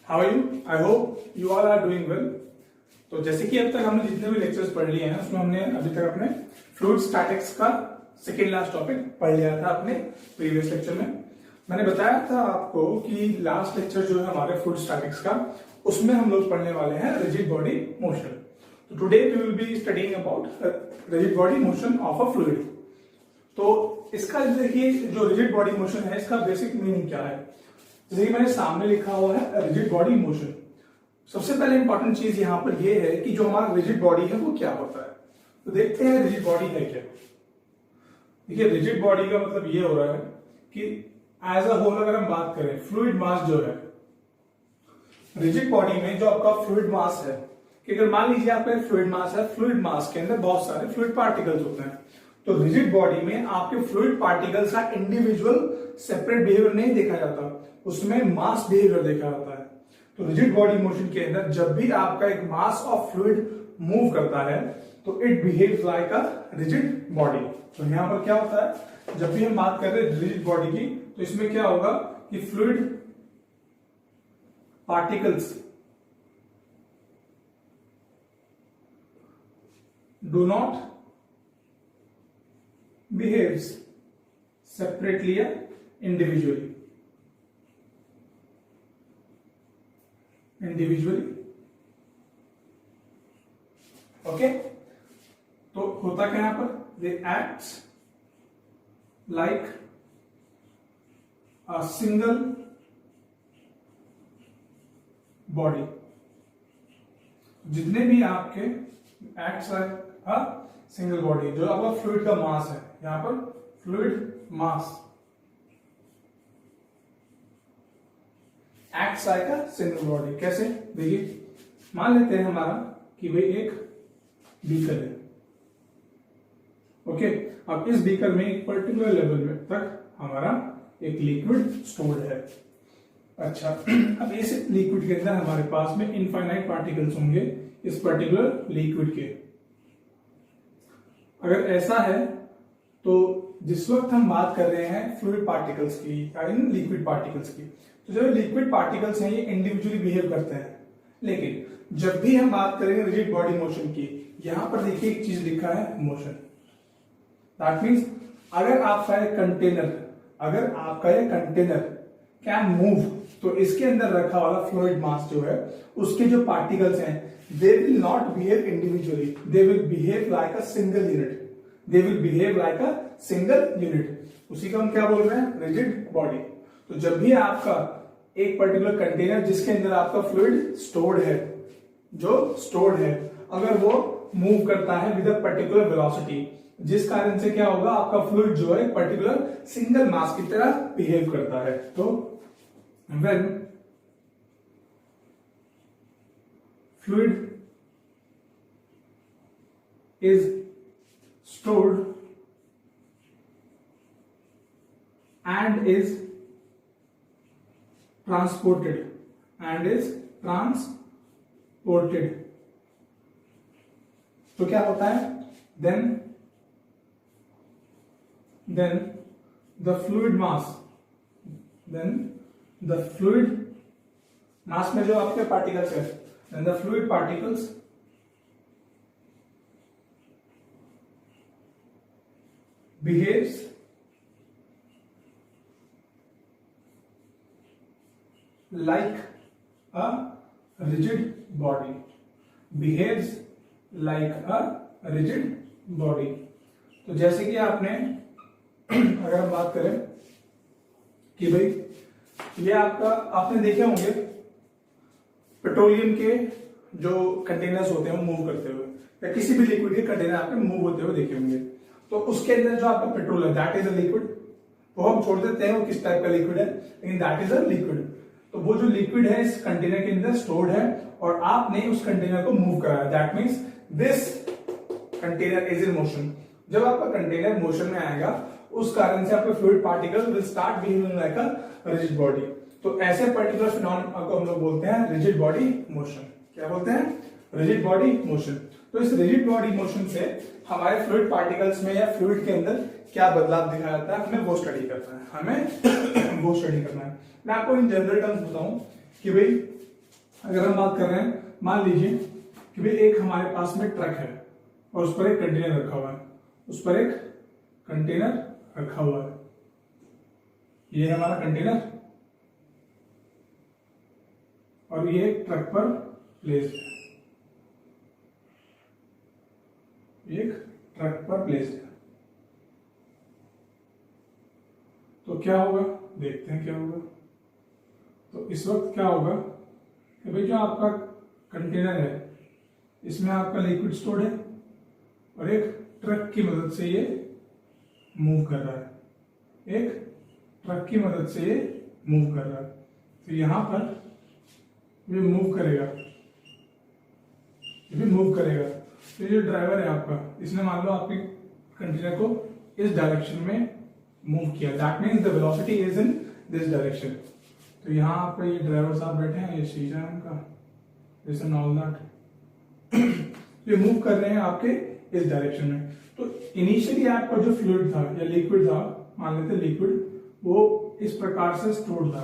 How are you? I hope you all are doing well. तो जैसे कि अब तक हमने जितने भी लेक्चर्स पढ़ लिए हैं उसमें हमने अभी तक अपने फ्लूइड स्टैटिक्स का सेकेंड लास्ट टॉपिक पढ़ लिया था अपने प्रीवियस लेक्चर में। मैंने बताया था आपको कि लास्ट लेक्चर जो है हमारे फ्लूइड स्टैटिक्स का, उसमें हम लोग पढ़ने वाले हैं रिजिड बॉडी मोशन। तो today we will be studying about rigid body motion of a fluid. तो इसका देखिए जो रिजिड बॉडी मोशन है इसका बेसिक मीनिंग क्या है। जैसे कि मैंने सामने लिखा हुआ है रिजिड बॉडी मोशन। सबसे पहले इंपॉर्टेंट चीज यहां पर यह है कि जो हमारा रिजिड बॉडी है वो क्या होता है। तो देखते हैं रिजिड बॉडी है क्या। देखिए रिजिड बॉडी का मतलब ये हो रहा है कि एज अ होल अगर हम बात करें फ्लूइड मास जो है रिजिड बॉडी में, जो आपका फ्लूइड मास है कि अगर मान लीजिए आपका फ्लूइड मास है, फ्लूइड मास के अंदर बहुत सारे फ्लूइड पार्टिकल्स होते हैं। तो रिजिड बॉडी में आपके फ्लूइड पार्टिकल्स का इंडिविजुअल सेपरेट बिहेवियर नहीं देखा जाता, उसमें मास बिहेवियर देखा जाता है। तो रिजिड बॉडी मोशन के अंदर जब भी आपका एक मास ऑफ फ्लूइड मूव करता है तो it behaves like a rigid body. तो यहां पर क्या होता है, जब भी हम बात कर रहे हैं रिजिड बॉडी की, तो इसमें क्या होगा कि fluid particles do not behaves separately or individually. Okay, तो होता क्या यहां पर, they acts like a single body. जितने भी आपके acts like a single body, जो आपका फ्लूइड का मास है, यहां पर fluid mass acts like a single body. कैसे? देखिए मान लेते हैं हमारा कि भाई एक बीकर है। ओके, अब इस बीकर में एक पर्टिकुलर लेवल में तक हमारा एक लिक्विड स्टोर्ड है। अच्छा, अब इस लिक्विड के अंदर हमारे पास में इनफाइनाइट पार्टिकल्स होंगे इस पर्टिकुलर लिक्विड के। अगर ऐसा है तो जिस वक्त हम बात कर रहे हैं फ्लूइड पार्टिकल्स की या इन लिक्विड पार्टिकल्स की, तो जो लिक्विड पार्टिकल्स हैं ये इंडिविजुअली बिहेव करते हैं। लेकिन जब भी हम बात करेंगे रिजिड बॉडी मोशन की, यहां पर देखिए एक चीज लिखा है मोशन। दैट मीन्स अगर आपका ये कंटेनर कैन मूव, तो इसके अंदर रखा वाला फ्लूइड मास जो है उसके जो पार्टिकल्स हैं they will not behave individually, they will behave like a single unit, उसी का हम क्या बोल रहे हैं, रिजिड बॉडी। तो जब भी आपका एक पर्टिकुलर कंटेनर जिसके अंदर आपका फ्लूइड स्टोर्ड है, अगर वो मूव करता है विद अ पर्टिकुलर वेलोसिटी, जिस कारण से क्या होगा, आपका फ्लूइड जो है पर्टिकुलर सिंगल मास की तरह बिहेव करता है। तो when fluid is stored and is transported तो क्या होता है, then the fluid mass में जो आपके पार्टिकल्स है, then the fluid particles behaves like a rigid body, तो जैसे कि आपने अगर हम बात करें कि भाई ये आपने देखे होंगे पेट्रोलियम के जो कंटेनर्स होते हैं वो मूव करते हुए, या किसी भी लिक्विड के कंटेनर आपने मूव होते हुए देखे होंगे। तो उसके अंदर जो आपका पेट्रोल है दैट इज अ लिक्विड, वो हम छोड़ देते हैं वो किस टाइप का लिक्विड है, लेकिन दैट इज अ लिक्विड। तो वो जो लिक्विड है इस कंटेनर के अंदर स्टोर्ड है और आपने उस कंटेनर को मूव कराया, that means this container is in motion. जब आपका कंटेनर मोशन में आएगा उस कारण से आपका fluid particle will start behaving like a rigid body. तो ऐसे पर्टिकुलर फिनोमेना को हम लोग बोलते हैं रिजिड बॉडी मोशन। क्या बोलते हैं, रिजिड बॉडी मोशन। तो इस रिजिड बॉडी मोशन से हमारे फ्लूइड पार्टिकल्स में या फ्लूइड के अंदर क्या बदलाव दिखाया जाता है, हमें वो स्टडी करना है। मैं आपको इन जनरल टर्म्स बताऊं कि भाई अगर हम बात कर रहे हैं, मान लीजिए कि भाई एक हमारे पास में ट्रक है और उस पर एक कंटेनर रखा हुआ है, उस पर एक कंटेनर रखा हुआ है, ये है हमारा कंटेनर और ये ट्रक पर प्लेस्ड है, एक ट्रक पर प्लेस्ड है। तो क्या होगा, देखते हैं क्या होगा। तो इस वक्त क्या होगा कि भाई जो आपका कंटेनर है इसमें आपका लिक्विड स्टोर्ड है और एक ट्रक की मदद से ये मूव कर रहा है, एक ट्रक की मदद से ये मूव कर रहा है। तो यहां पर ये मूव करेगा, ये भी मूव करेगा। तो ये जो ड्राइवर है आपका, इसने मान लो आपके कंटेनर को इस डायरेक्शन में मूव किया, that means the velocity is in this direction. तो यहाँ आपका ये ड्राइवर साहब बैठे हैं, ये शीशा है उनका, दिस एंड ऑल दैट, ये मूव कर रहे हैं आपके इस डायरेक्शन में। तो इनिशियली आपका जो फ्लूइड था या लिक्विड था, मान लेते लिक्विड, वो इस प्रकार से स्टोर्ड था,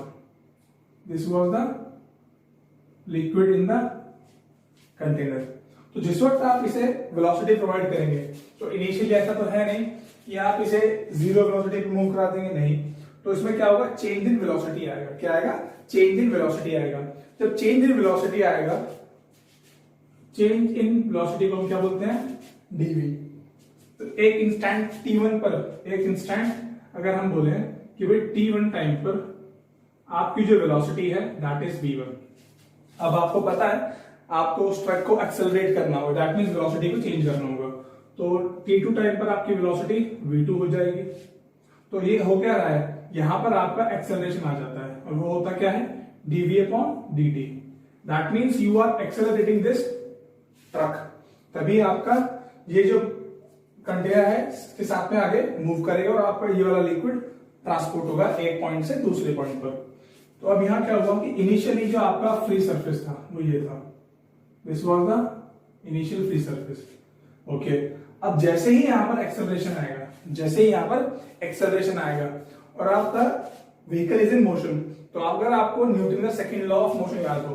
this was the liquid in the container. तो जिस वक्त आप इसे वेलोसिटी प्रोवाइड करेंगे, तो इनिशियली ऐसा तो है नहीं कि आप इसे जीरो वेलोसिटी पे मूव करा देंगे, नहीं। तो इसमें क्या होगा, चेंज इन वेलोसिटी आएगा। क्या आएगा, चेंज इन वेलोसिटी आएगा। जब चेंज इन वेलोसिटी आएगा, चेंज इन वेलोसिटी को हम क्या बोलते हैं, डीवी। तो एक इंस्टेंट t1 पर, एक इंस्टेंट अगर हम बोले कि भाई t1 टाइम पर आपकी जो वेलोसिटी है दैट इज v1। अब आपको पता है आपको उस ट्रक को एक्सेलरेट करना होगा, दैट मींस वेलोसिटी को चेंज करना होगा। तो t2 टाइम पर आपकी वेलोसिटी v2 हो जाएगी। तो ये हो क्या रहा है, यहां पर आपका एक्सेलरेशन आ जाता है और वो होता क्या है, dv upon dt। That means you are accelerating this truck. तभी आपका ये जो कंटेनर है इसके साथ में आगे मूव करेगा और आपका ये वाला लिक्विड ट्रांसपोर्ट होगा एक पॉइंट से दूसरे पॉइंट पर। तो अब यहां क्या हुआ कि इनिशियली जो आपका फ्री सरफेस था वो ये था, this was the initial free surface. Okay, अब जैसे ही यहां पर एक्सेलरेशन आएगा, जैसे ही यहां पर एक्सेलरेशन आएगा और आपका व्हीकल इज इन मोशन, तो अगर आपको न्यूटन का सेकंड लॉ ऑफ मोशन याद हो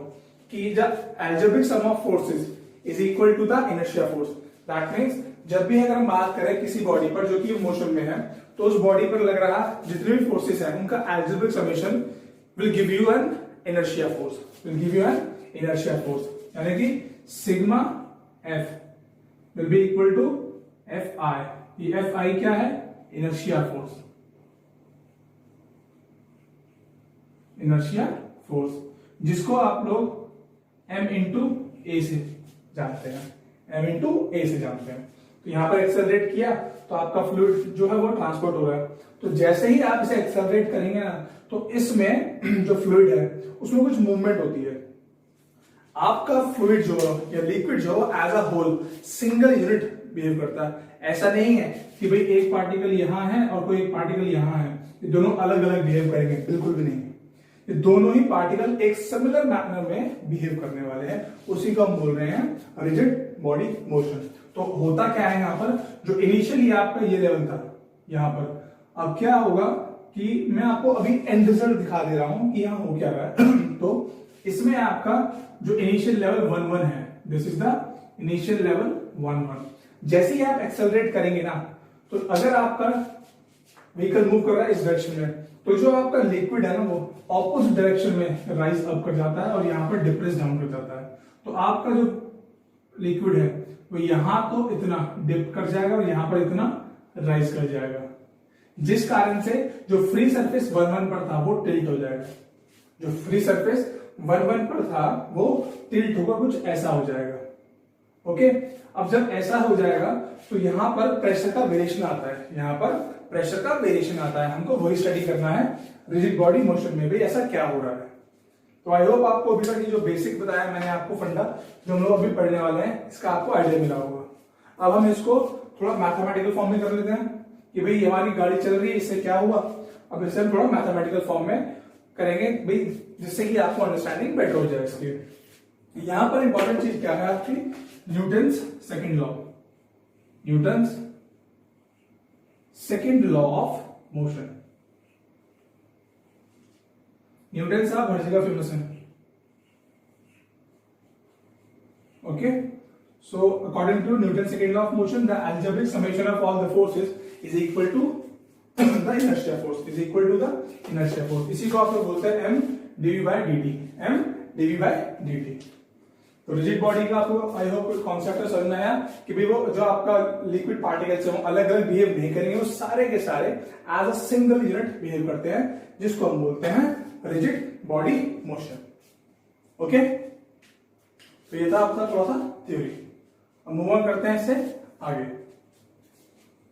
कि the algebraic sum of forces is equal to the inertia force, that means जब भी अगर हम बात करें किसी बॉडी पर जो कि मोशन में है, तो उस बॉडी पर लग रहा जितने भी फोर्सेस है उनका algebraic summation will give you an inertia force, will give you an inertia force, यानी कि sigma F will be equal to Fi। ये Fi क्या है, inertia force, inertia force, जिसको आप लोग m into a से जानते हैं, m into a से जानते हैं। तो यहां पर एक्सेलरेट किया तो आपका फ्लूइड जो है वो ट्रांसपोर्ट हो रहा है। तो जैसे ही आप इसे एक्सेलरेट करेंगे ना, तो इसमें जो फ्लूइड है उसमें कुछ मूवमेंट होती है। आपका फ्लूइड जो या लिक्विड जो as a whole single unit behave करता है। ऐसा नहीं है कि भाई एक पार्टिकल यहां है और कोई एक पार्टिकल यहां है, ये दोनों अलग अलग बिहेव करेंगे, बिल्कुल भी नहीं। ये दोनों ही पार्टिकल एक सिमिलर मैनर में बिहेव करने वाले हैं, उसी को हम बोल रहे हैं रिजिड बॉडी मोशन। तो होता क्या है यहां पर, जो इनिशियली आपका ये लेवल था यहां पर, अब क्या होगा कि मैं आपको अभी एंड रिजल्ट दिखा दे रहा हूं कि यहां हो क्या रहा है। तो इसमें आपका जो इनिशियल लेवल 1-1 है, this is the initial level 1-1। जैसे ही आप एक्सेलरेट करेंगे ना, तो अगर आपका व्हीकल मूव कर रहा है इस डायरेक्शन में, तो जो आपका लिक्विड है ना वो ऑपोजिट डायरेक्शन में राइज अप कर जाता है और यहां पर डिप्रेस डाउन कर जाता है। तो आपका जो लिक्विड है वो यहां तो इतना डिप कर जाएगा और यहां पर इतना राइज कर जाएगा, जिस कारण से जो फ्री सरफेस 1-1 पर था वो टिल्ट हो जाएगा। जो फ्री सरफेस 1-1 पर था वो टिल्ट होगा, कुछ ऐसा हो जाएगा। ओके, अब जब ऐसा हो जाएगा तो यहां पर प्रेशर का वेरिएशन आता है, यहां पर प्रेशर का वेरिएशन आता है। हमको वही स्टडी करना है रिजिड बॉडी मोशन में भी ऐसा क्या हो रहा है। तो आई होप आपको अभी तक जो बेसिक बताया मैंने आपको फंडा, जो हम लोग अभी पढ़ने वाले हैं, इसका आपको आइडिया मिला होगा। अब हम इसको थोड़ा मैथमेटिकल फॉर्म में कर लेते हैं कि भाई हमारी गाड़ी चल रही है, इससे क्या हुआ। अब इसे हम थोड़ा मैथमेटिकल फॉर्म में करेंगे भाई, जिससे कि आपको अंडरस्टैंडिंग बेटर हो जाए इसकी। यहां पर इंपॉर्टेंट चीज क्या है आपकी, Newton's second law, Newton's second law of motion. Newton साहब हर जगह फेमस है, Okay, so according to Newton's second law of motion, the algebraic summation of all the forces is equal to the inertia force, is equal to the inertia force. इसी को आप लोग बोलते हैं m dv by dt, m dv by dt. तो rigid body का आपको I hope concept समझ में आया कि भाई वो जो आपका लिक्विड पार्टिकल्स है वो अलग अलग बिहेव नहीं करेंगे, वो सारे के सारे as a single unit behave करते हैं, जिसको हम बोलते हैं रिजिड बॉडी मोशन. ओके, तो ये था आपका थोड़ा सा थ्योरी. अब मूव ऑन करते हैं इससे आगे.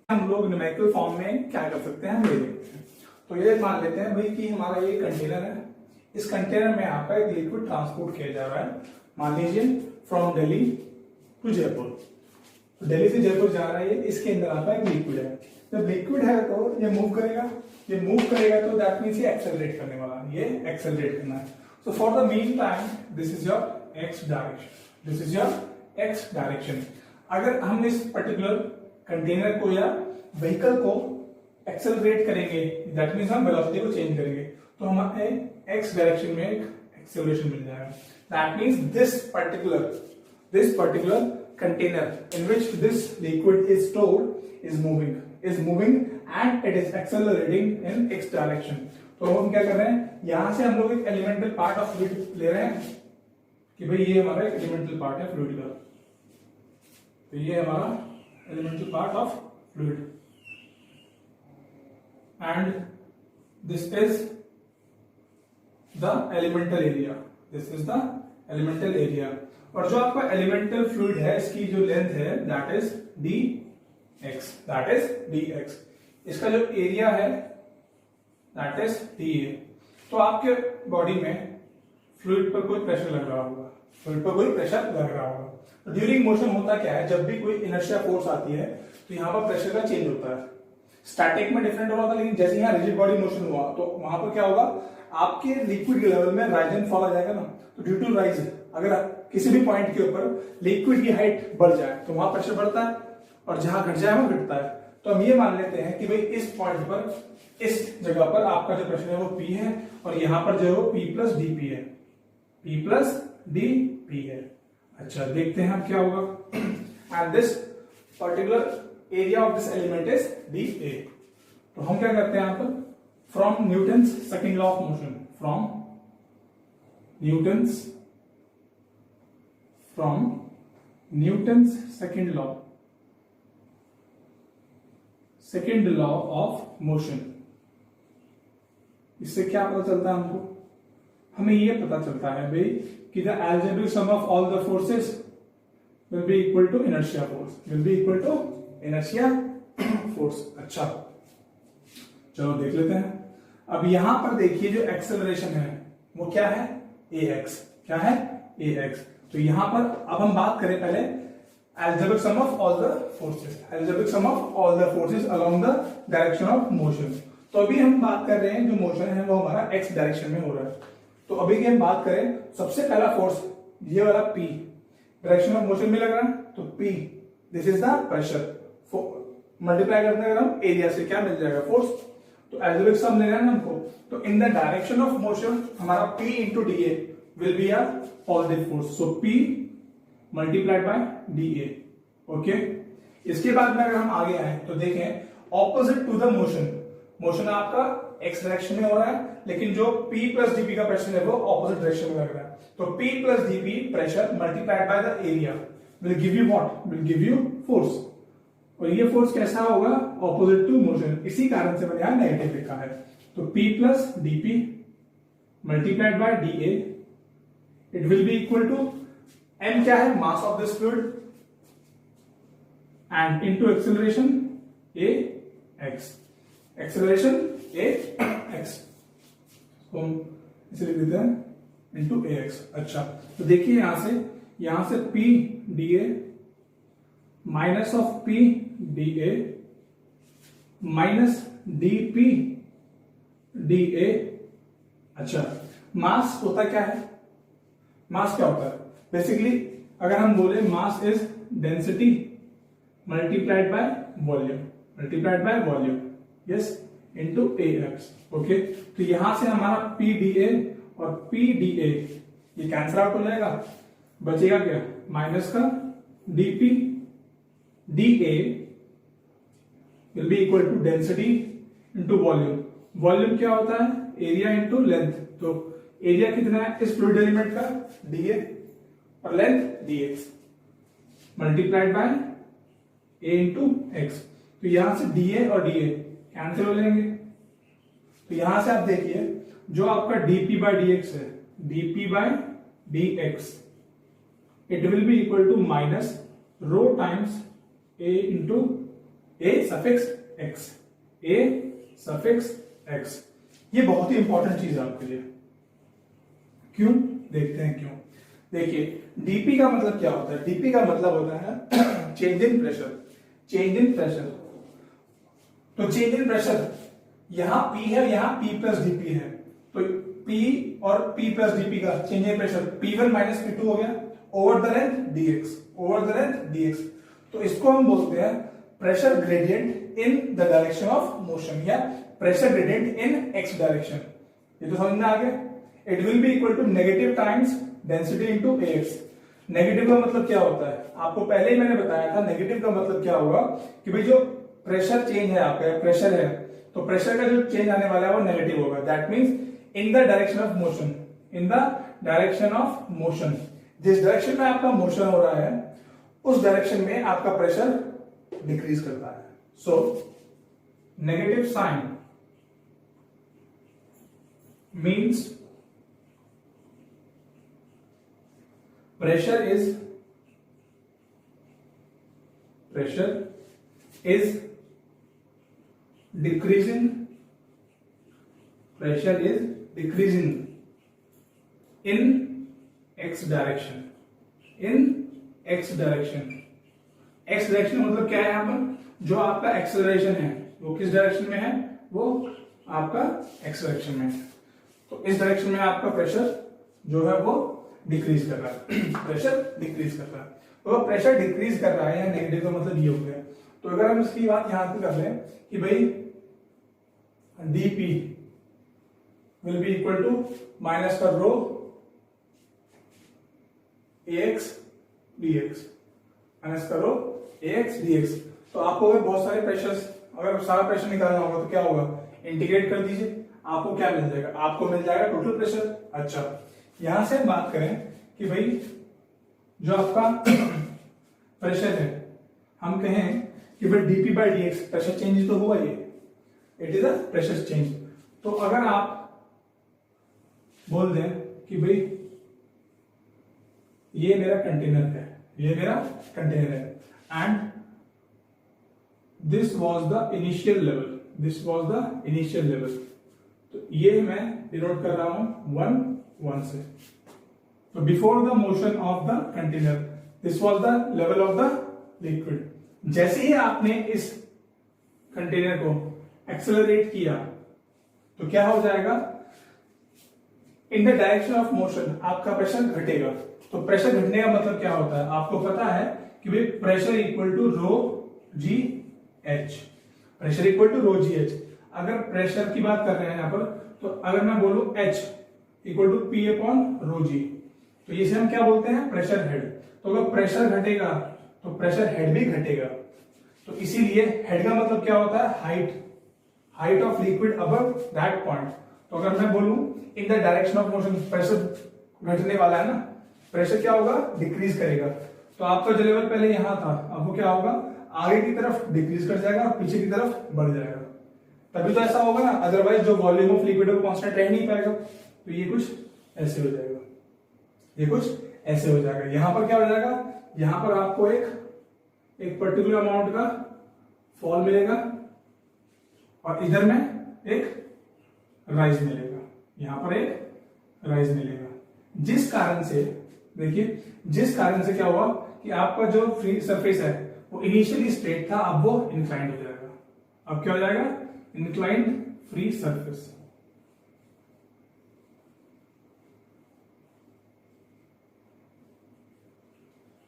हम लोग न्यूमेरिकल फॉर्म में क्या कर सकते हैं, हम ये देखते हैं. तो ये मान लेते हैं भाई कि हमारा ये कंटेनर है, इस कंटेनर में आपका एक लिक्विड ट्रांसपोर्ट किया जा रहा है. मान लीजिए फ्रॉम दिल्ली टू जयपुर. तो दिल्ली से जयपुर जा रहा है, इसके अंदर आपका एक लिक्विड है. जब लिक्विड है तो ये मूव करेगा, ये मूव करेगा तो दैट मींस ये एक्सेलरेट करने वाला है, ये एक्सेलरेट करना है. So for the mean time this is your x direction, this is your x direction. अगर हम इस पर्टिकुलर कंटेनर को या व्हीकल को एक्सेलरेट करेंगे, दैट मींस हम वेलोसिटी को चेंज करेंगे, तो हमें एक्स डायरेक्शन में एक एक्सेलरेशन मिल जाएगा. That means this particular container in which this liquid is stored is moving and it is accelerating in x direction. तो हम क्या कर रहे हैं, यहां से हम लोग एक एलिमेंटल पार्ट ऑफ फ्लूइड ले रहे हैं कि भाई ये हमारा एक एलिमेंटल पार्ट है फ्लूइड का. तो ये हमारा elemental part of fluid and this is the elemental area, this is the elemental area. और जो आपका एलिमेंटल फ्लूइड है इसकी जो लेंथ है that is dx, that is dx. इसका जो एरिया है दैट इज dA. तो आपके बॉडी में फ्लूइड पर कोई प्रेशर लग रहा होगा, फ्लूइड पर कोई प्रेशर लग रहा होगा. तो ड्यूरिंग मोशन होता क्या है, जब भी कोई इनर्शिया फोर्स आती है तो यहाँ पर प्रेशर का चेंज होता है. स्टैटिक में डिफरेंट होगा था, लेकिन जैसे यहाँ रिजिड बॉडी मोशन हुआ तो वहां पर क्या होगा, आपके लिक्विड के लेवल में राइज एंड फॉल आ जाएगा ना. तो ड्यू टू राइज, अगर किसी भी पॉइंट के ऊपर लिक्विड की हाइट बढ़ जाए तो वहां प्रेशर बढ़ता है, और जहां घट जाए वहां घटता है. तो हम ये मान लेते हैं कि भाई इस पॉइंट पर, इस जगह पर आपका जो प्रेशर है वो P है, और यहां पर जो है वो P प्लस DP है, P प्लस DP है. अच्छा, देखते हैं अब क्या होगा. And this particular area of this element is dA. तो हम क्या करते हैं यहां पर, from Newton's second law of motion, from Newton's second law of motion. इससे क्या पता चलता है हमको, हमें ये पता चलता है भाई कि the algebraic sum of all the forces will be equal to inertia force, will be equal to inertia force. अच्छा, चलो देख लेते हैं. अब यहां पर देखिए जो एक्सेलरेशन है वो क्या है, ax. क्या है, ax. तो यहां पर अब हम बात करें पहले algebraic sum of all the forces, algebraic sum of all the forces along the direction of motion. तो अभी हम बात कर रहे हैं जो मोशन है वो हमारा x डायरेक्शन में हो रहा है. तो अभी की हम बात करें, सबसे पहला फोर्स ये वाला P डायरेक्शन ऑफ मोशन में लग रहा है, तो P this is the pressure. Multiply करते हैं अगर हम एरिया से, क्या मिल जाएगा, फोर्स. तो एल्जेब्रिक सम लेना है ना हमको. तो in the direction of motion हमारा P into DA will be a positive force. So P multiplied by DA. Okay, इसके बाद में अगर हम आगे आए तो देखें opposite to the motion, motion आपका x डायरेक्शन में हो रहा है, लेकिन जो P प्लस DP का प्रेशर है वो ऑपोजिट डायरेक्शन में लग रहा है. तो P plus DP pressure multiplied by the area will give you what, will give you force. और ये फोर्स कैसा होगा, ऑपोजिट टू मोशन. इसी कारण से मैंने यहां नेगेटिव लिखा है. तो P plus DP multiplied by DA, it will be equal to m क्या है, mass of this fluid, and into acceleration ax, acceleration ax. तो हम इसे लिख देते हैं इनटू ax. अच्छा, तो देखिए यहां से P DA minus of P DA minus DP DA. अच्छा, मास होता क्या है, मास क्या होता है बेसिकली, अगर हम बोले mass is density multiplied by volume, multiplied by volume, yes, into ax. Okay, तो यहां से हमारा P DA और P DA ये कैंसिल आउट हो जाएगा, बचेगा क्या, माइनस का dp dA will be equal to density into volume. Volume क्या होता है? Area into length. तो एरिया कितना है इस फ्लूइड एलिमेंट का? dA और length dx multiplied by a into x. तो यहां से dA और dA कैंसिल हो जाएंगे। तो यहां से आप देखिए जो आपका dp बाय dx है, dp by dx it will be equal to minus rho times a into a suffix x, a suffix x। ये बहुत ही इंपॉर्टेंट चीज है आपके लिए। क्यों? देखते हैं क्यों। देखिए dp का मतलब क्या होता है? dp का मतलब होता है change in pressure. Change in pressure, तो चेंज इन प्रेशर यहां p है, यहां p प्लस dp है। तो p और p प्लस dp का change in pressure p1 minus p2 हो गया over the length dx, over the length dx। तो इसको हम बोलते हैं pressure gradient in the direction of motion या pressure gradient in x direction. ये तो समझ में आ गया। It will be equal to negative times density into ax। Negative का मतलब क्या होता है? आपको पहले ही मैंने बताया था नेगेटिव का मतलब क्या होगा कि भाई जो प्रेशर चेंज है आपका, प्रेशर है तो प्रेशर का जो चेंज आने वाला है वो नेगेटिव होगा। That means in the direction of motion, in the direction of motion. जिस डायरेक्शन में आपका मोशन हो रहा है उस डायरेक्शन में आपका प्रेशर डिक्रीज करता है। So negative sign means pressure is decreasing, pressure is decreasing in x direction, in x direction। x direction मतलब क्या है? यहां पर जो आपका एक्सेलरेशन है वो किस डायरेक्शन में है? वो आपका एक्स डायरेक्शन में है। तो इस डायरेक्शन में आपका प्रेशर जो है वो डिक्रीज कर रहा है। प्रेशर डिक्रीज कर रहा है। तो प्रेशर डिक्रीज कर रहा है या नेगेटिव का मतलब ये हो गया। तो अगर हम इसकी बात यहां पे कर लें कि भाई dp will be equal to minus का रो ax dx, माइनस का रो ax dx। तो आपको अगर बहुत सारे प्रेशर्स, अगर सारा प्रेशर निकालना होगा तो क्या होगा? इंटीग्रेट कर दीजिए, आपको क्या मिल जाएगा? आपको मिल जाएगा टोटल प्रेशर। अच्छा, यहां से हम बात करें कि भाई जो आपका प्रेशर है, हम कहें कि भाई dp by dx pressure change तो हुआ, ये it is a pressure change. तो अगर आप बोल दें कि भाई ये मेरा कंटेनर है, ये मेरा कंटेनर है and this was the initial level, this was the initial level. तो ये मैं डिनोट कर रहा हूं 1 से। तो before the motion of the container this was the level of the liquid. जैसे ही आपने इस कंटेनर को एक्सेलरेट किया तो क्या हो जाएगा? इन द डायरेक्शन ऑफ मोशन आपका प्रेशर घटेगा। तो प्रेशर घटने का मतलब क्या होता है? आपको पता है कि भाई pressure equal to rho g h, pressure equal to rho g h. अगर प्रेशर की बात कर रहे हैं यहां पर, तो अगर मैं बोलूं H equal to P upon rho G, तो इसे हम क्या बोलते हैं? Pressure head. तो अगर प्रेशर घटेगा तो प्रेशर हेड भी घटेगा। तो इसीलिए हेड का मतलब क्या होता है? Height, height of liquid above that point. तो अगर मैं बोलूं इन the direction of motion pressure घटने वाला है ना, प्रेशर क्या होगा? डिक्रीज करेगा। तो आपका जो लेवल पहले यहां था अब वो क्या होगा? आगे की तरफ डिक्रीज कर जाएगा और पीछे की तरफ बढ़ जाएगा। तभी तो ऐसा होगा ना, अदरवाइज जो वॉल्यूम ऑफ लिक्विड है वो कांस्टेंट रह नहीं पाएगा। तो ये कुछ ऐसे हो जाएगा, ये कुछ ऐसे हो जाएगा। यहां पर क्या हो जाएगा? यहां पर आपको एक पर्टिकुलर अमाउंट का फॉल मिलेगा और इधर में एक राइज मिलेगा, यहां पर एक राइज मिलेगा। जिस कारण से देखिए, जिस कारण से क्या हुआ कि आपका जो फ्री सरफेस है वो इनिशियली स्ट्रेट था, अब वो इंक्लाइंड हो जाएगा। अब क्या हो जाएगा? Inclined free surface.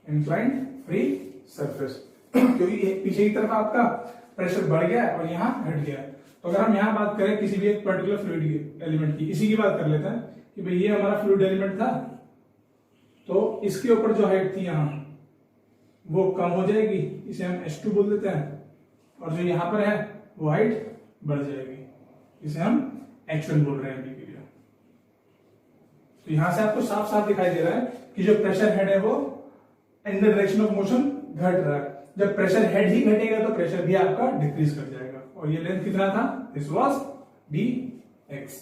Inclined free surface क्योंकि पीछे की तरफ आपका प्रेशर बढ़ गया है और यहां घट गया है। तो अगर हम यहां बात करें किसी भी एक पर्टिकुलर फ्लूइड एलिमेंट की, इसी की बात कर लेते हैं कि भाई ये हमारा फ्लूइड एलिमेंट था, तो इसके ऊपर जो हाइट थी यहां वो कम हो जाएगी, इसे हम H2 बोल देते हैं, और जो यहां पर है वो हाइट बढ़ जाएगी, इसे हम H1 बोल रहे हैं अभी के लिए। तो यहां से आपको साफ साफ दिखाई दे रहा है कि जो प्रेशर हेड है वो इन द डायरेक्शन ऑफ मोशन घट रहा है। जब प्रेशर हेड ही घटेगा तो प्रेशर भी आपका डिक्रीज कर जाएगा। और ये लेंथ कितना था, this was dx,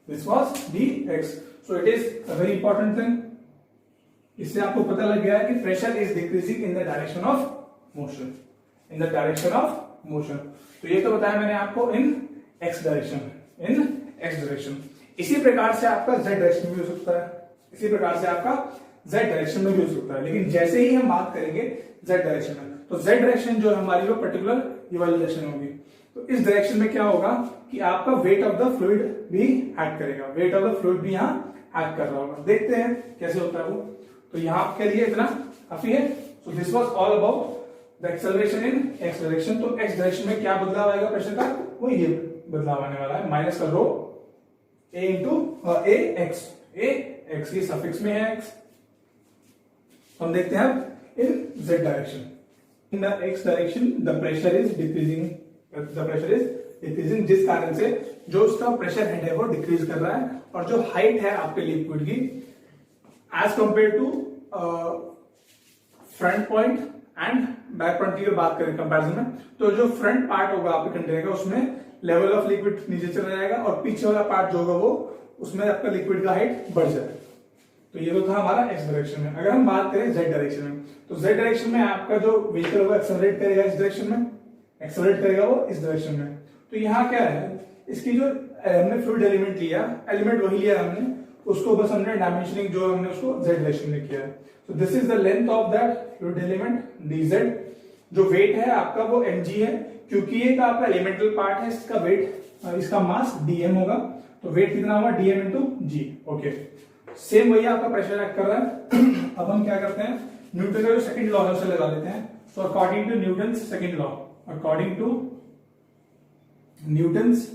this was dx। So it is a very important thing. इससे आपको पता लग गया है कि pressure is decreasing in the direction of motion, in the direction of motion. तो ये तो बताया मैंने आपको इन x डायरेक्शन, इन x डायरेक्शन। इसी प्रकार से आपका z डायरेक्शन में भी हो सकता है, इसी प्रकार से आपका z डायरेक्शन में भी हो सकता है। लेकिन जैसे ही हम बात करेंगे z डायरेक्शन में, तो z डायरेक्शन जो हमारी वो पर्टिकुलर ये वाली डायरेक्शन होगी। तो इस डायरेक्शन में क्या होगा कि आपका वेट ऑफ द फ्लूइड भी एक्ट करेगा, वेट ऑफ द फ्लूइड भी यहाँ एक्ट कर रहा होगा। देखते हैं कैसे होता है वो। तो यहाँ आपके लिए इतना काफी है। So this was all about the acceleration in x direction. तो x डायरेक्शन में क्या बदलाव आएगा प्रेशर का, वो ये बदलाव आने वाला है, माइनस का रो a इंटू a x, ये सफिक्स में है x। हम देखते हैं इन z direction, in the x direction the pressure is decreasing, the pressure is decreasing, जिस कारण से जो उसका प्रेशर हेड है वो डिक्रीज कर रहा है, और जो हाइट है आपके लिक्विड की as compare to front point and back point की अगर बात करें कंपैरिजन में, तो जो फ्रंट पार्ट होगा आपके कंटेनर का उसमें लेवल ऑफ लिक्विड नीचे चला जाएगा, और पीछे वाला पार्ट जो होगा वो उसमें आपका लिक्विड का हाइट बढ़ जाएगा। तो ये तो था हमारा x डायरेक्शन में। अगर हम बात करें z डायरेक्शन में, तो z डायरेक्शन में आपका जो व्हीकल होगा एक्सेलरेट करेगा इस डायरेक्शन में, एक्सेलरेट करेगा वो इस डायरेक्शन में। तो यहाँ क्या है, इसकी जो हमने फ्लूइड एलिमेंट लिया, एलिमेंट वही लिया हमने, उसको बस हमने डायमेंशनिंग जो हमने उसको z डायरेक्शन में किया है। तो this is the length of that fluid element dz। जो वेट है आपका वो mg है, क्योंकि ये का आपका एलिमेंटल पार्ट है, इसका वेट, इसका मास dm होगा। तो वेट कितना होगा, dm into g। Okay, same वही आपका प्रेशर एक्ट कर रहा है। अब हम क्या करते हैं, न्यूटन का जो सेकंड लॉ है उसे लगा लेते हैं। So according to Newton's second law, according to Newton's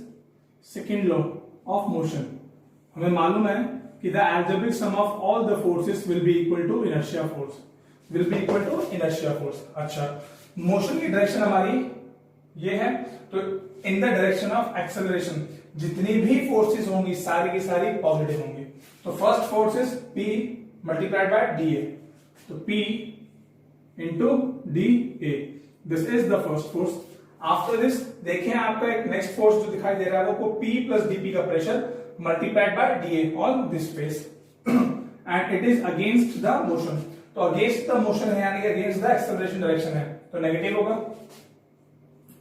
second law of motion, हमें मालूम है कि the algebraic sum of all the forces will be equal to inertia force, will be equal to inertia force. अच्छा, motion की direction हमारी ये है, तो in the direction of acceleration जितनी भी फोर्सेस होंगी सारी की सारी पॉजिटिव होंगी। तो first force is P multiplied by dA, तो P into dA, this is the first force. After this देखें आपका एक नेक्स्ट फोर्स जो दिखाई दे रहा है वो P प्लस dP का pressure multiplied by dA on this space, and it is against the motion. तो अगेंस्ट द मोशन है यानी कि अगेंस्ट द एक्सेलरेशन डायरेक्शन है, तो नेगेटिव होगा।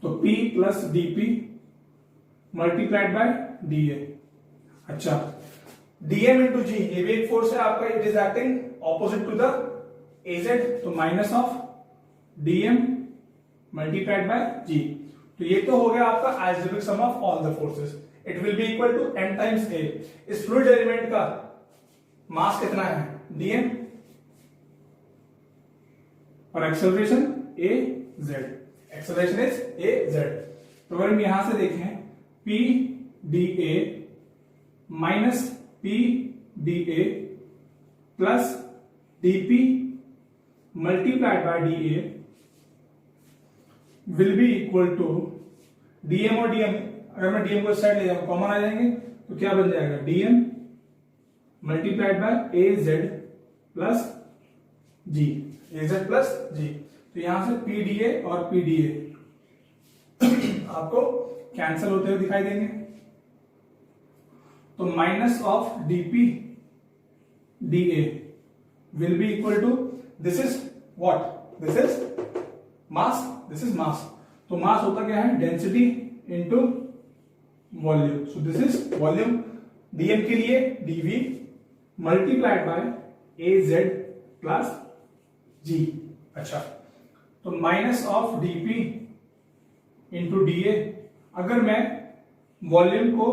तो P plus dP multiplied by dA। अच्छा, dm इंटू g, ये भी एक फोर्स है आपका, it is acting opposite to the az, तो minus of dm multiplied by g। तो ये तो हो गया आपका algebraic sum of all the forces, it will be equal to m times a। इस फ्लूइड एलिमेंट का मास कितना है, dm, और acceleration az, acceleration is az। तो अगर हम यहां से देखें P dA minus P dA plus dP multiplied by dA will be equal to dm, और dm अगर मैं dm को साइड ले जाऊं कॉमन आ जाएंगे, तो क्या बन जाएगा, dm multiplied by az plus g, az plus g। तो यहां से P dA और P dA आपको कैंसल होते हुए दिखाई देंगे। तो minus of dP dA will be equal to, this is what, this is mass, this is mass. तो मास होता क्या है, density into volume. So this is volume, dm के लिए dV multiplied by az plus g। अच्छा, तो minus of dP into dA, अगर मैं वॉल्यूम को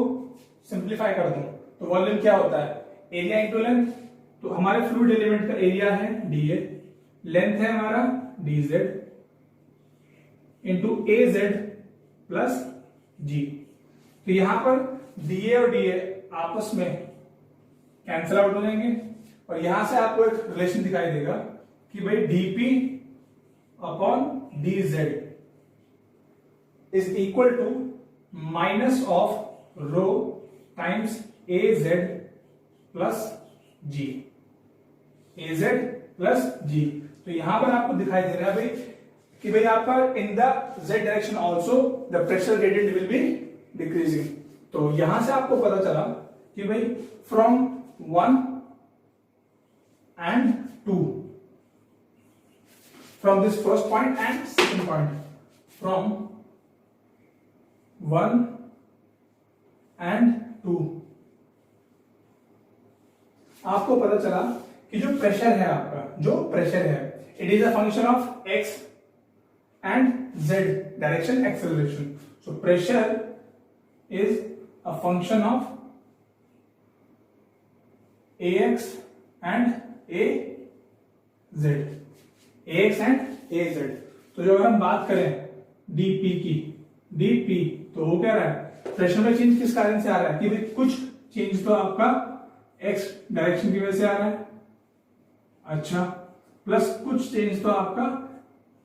सिंप्लीफाई कर दूं तो वॉल्यूम क्या होता है, एरिया इंटू लेंथ। तो हमारे फ्लूइड एलिमेंट का एरिया है dA, लेंथ है हमारा dz into az plus g। तो यहां पर dA और dA आपस में कैंसल आउट हो जाएंगे, और यहां से आपको एक रिलेशन दिखाई देगा कि भाई dp upon dz is equal to minus of rho times az plus g, az plus g। तो यहां पर आपको दिखाई दे रहा है भाई कि भाई आपका in the z direction also the pressure gradient will be decreasing. तो यहां से आपको पता चला कि भाई from 1 and 2, from this first point and second point, from 1 and 2 आपको पता चला कि जो प्रेशर है आपका, जो प्रेशर है it is a function of x and z direction acceleration. So pressure is a function of ax and az, ax and az। तो जो अगर हम बात करें dp की, dp तो वो क्या रहा है, प्रेशर में चेंज किस कारण से आ रहा है कि भाई कुछ चेंज तो आपका x डायरेक्शन की वजह से आ रहा है, अच्छा, प्लस कुछ चेंज तो आपका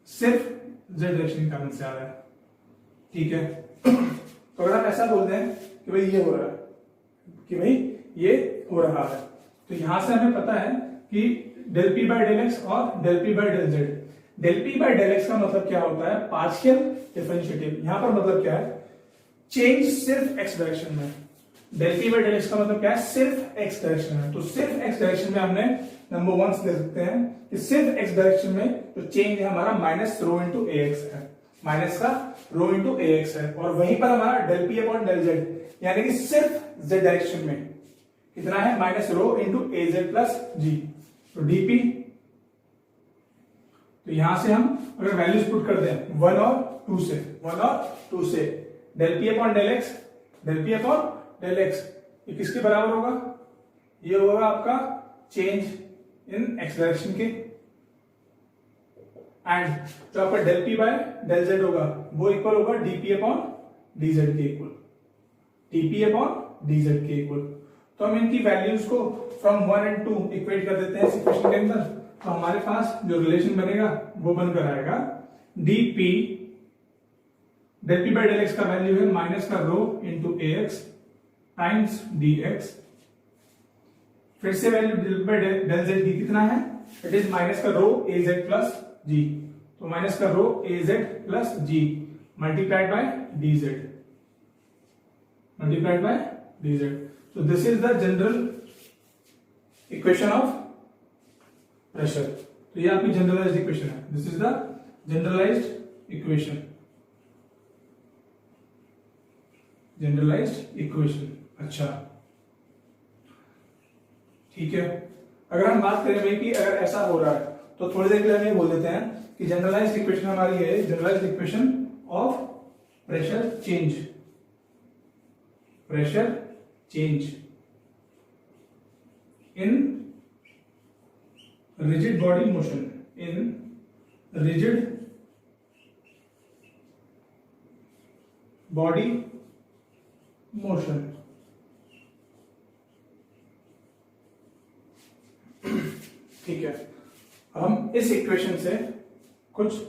सिर्फ z डायरेक्शन के कारण से आ रहा है, ठीक है। तो अगर हम ऐसा बोलते हैं कि भाई ये हो रहा है, कि भाई ये हो रहा है, तो यहां से हमें पता है कि del P by del X और del P by del Z. Del P by del x का मतलब क्या होता है, पार्शियल डिफरेंशिएटिव। यहां पर मतलब क्या है, चेंज सिर्फ एक्स डायरेक्शन में। Del P by del x का मतलब क्या है, सिर्फ एक्स डायरेक्शन में। तो सिर्फ एक्स डायरेक्शन में हमने नंबर 1 से ले सकते हैं कि सिर्फ एक्स डायरेक्शन में तो चेंज है हमारा minus rho into a x है, माइनस का रो इंटू ए एक्स है। और वहीं पर हमारा del p upon del z यानी कि सिर्फ जेड डायरेक्शन में कितना है, minus rho into a Z plus g. तो डीपी, तो यहां से हम अगर वैल्यूज पुट कर दें 1 और 2 से, 1 और 2 से del p upon del x, del p upon del x ये किसके बराबर होगा, ये होगा आपका चेंज इन एक्स डायरेक्शन के, एंड जो आपका del P by del z होगा वो इक्वल होगा डीपी अपॉन डीजेड के इक्वल, डीपी अपॉन डीजेड के इक्वल। तो हम इनकी वैल्यूज को फ्रॉम 1 and 2 इक्वेट कर देते हैं इस इक्वेशन के अंदर। तो हमारे पास जो रिलेशन बनेगा वो बनकर आएगा dp, del P by del x का वैल्यू है माइनस का rho into a x times d x, फिर से value del by del z की कितना है, इट इज माइनस का rho A Z plus g. तो माइनस का rho A Z plus G multiplied by D Z, multiplied by D Z. So this is the general equation of pressure। तो ये आपकी generalised equation है, this is the generalised equation, generalised equation. अच्छा ठीक है, अगर हम बात करें भाई कि अगर ऐसा हो रहा है तो थोड़ी देर के लिए हम ये बोल देते हैं कि जनरलाइज्ड इक्वेशन हमारी है generalised equation of pressure change, pressure change in rigid body motion, in rigid body motion। ठीक है, हम इस इक्वेशन से कुछ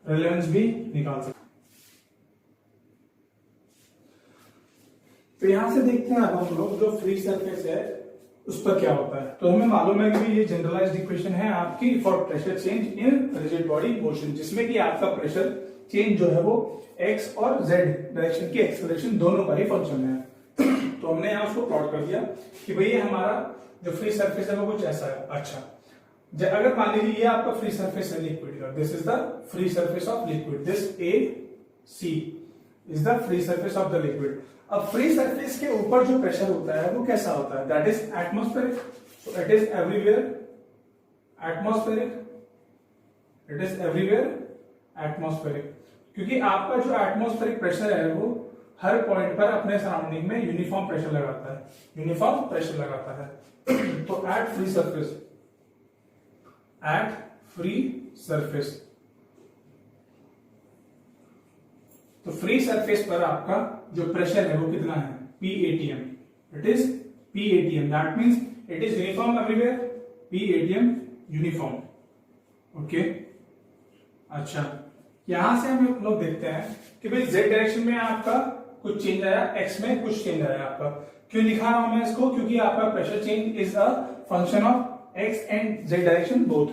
रिलेवेंस भी निकाल सकते हैं। तो यहां से देखते हैं अब हम लोग जो फ्री सरफेस है उस पर क्या होता है। तो हमें मालूम है कि ये जनरलाइज्ड इक्वेशन है आपकी for pressure change in rigid body motion, जिसमें कि आपका प्रेशर चेंज जो है वो एक्स और जेड डायरेक्शन की एक्सेलरेशन दोनों का ही फंक्शन है। तो हमने यहां उसको प्लॉट कर दिया कि भाई ये हमारा जो फ्री सरफेस है वो कुछ ऐसा है। अच्छा, अगर मान लीजिए ये आपका फ्री सरफेस है लिक्विड का, this is the free surface of liquid, this a c is the free surface of the liquid. अब फ्री सरफेस के ऊपर जो प्रेशर होता है वो कैसा होता है, that is atmospheric. So it is everywhere atmospheric, it is everywhere atmospheric, क्योंकि आपका जो एटमॉस्फेरिक प्रेशर है वो हर पॉइंट पर अपने सराउंडिंग में यूनिफॉर्म प्रेशर लगाता है, यूनिफॉर्म प्रेशर लगाता है। तो at free surface, at free surface, तो फ्री सरफेस पर आपका जो प्रेशर है वो कितना है, P ATM, it is P ATM, that means it is uniform everywhere, P ATM uniform. Okay, अच्छा यहां से हम लोग देखते हैं कि भाई z डायरेक्शन में आपका कुछ चेंज आया, x में कुछ चेंज आया आपका। क्यों लिखा रहा हूं मैं इसको? क्योंकि आपका pressure change is a function of x and z direction both.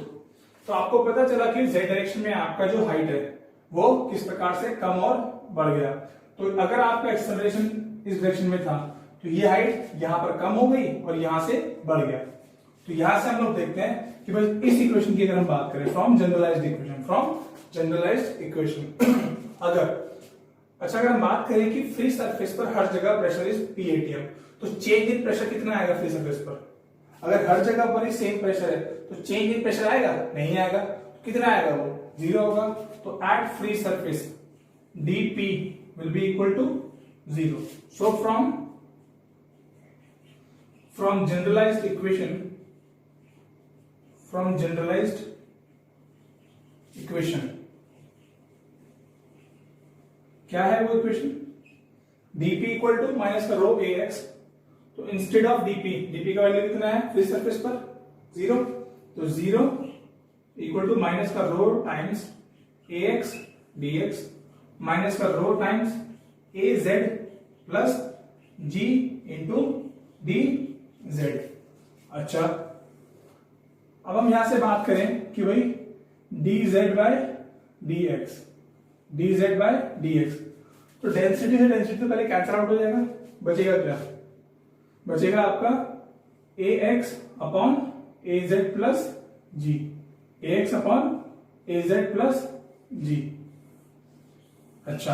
तो आपको पता चला कि z डायरेक्शन में आपका जो हाइट है वो किस प्रकार से कम और बढ़ गया। तो अगर आपका एक्सेलरेशन इस डायरेक्शन में था तो ये हाइट यहां पर कम हो गई और यहां से बढ़ गया। तो यहां से हम लोग देखते हैं कि भाई इस इक्वेशन की अगर हम बात करें फ्रॉम जनरलाइज्ड इक्वेशन अगर हम बात करें कि फ्री सरफेस पर हर जगह प्रेशर इज पी एटीएम, तो चेंज इन प्रेशर कितना आएगा फ्री सरफेस पर? अगर हर जगह पर ही सेम प्रेशर है तो चेंज इन प्रेशर आएगा? नहीं आएगा। तो कितना आएगा? वो 0 होगा। तो at free surface dp will be equal to 0. So from generalized equation क्या है वो equation? dp equal to minus का रो ax। तो इंस्टेड ऑफ dp का वैल्यू कितना है फ्री सरफेस पर? 0। तो 0 इक्वल टू माइनस का rho times ax dx minus का rho times az plus g into dz। अच्छा, अब हम यहां से बात करें कि भाई dz बाय dx, तो डेंसिटी से डेंसिटी तो पहले कैंसिल आउट हो जाएगा। बचेगा क्या? बचेगा आपका ax upon az plus g, ax upon az plus g। अच्छा,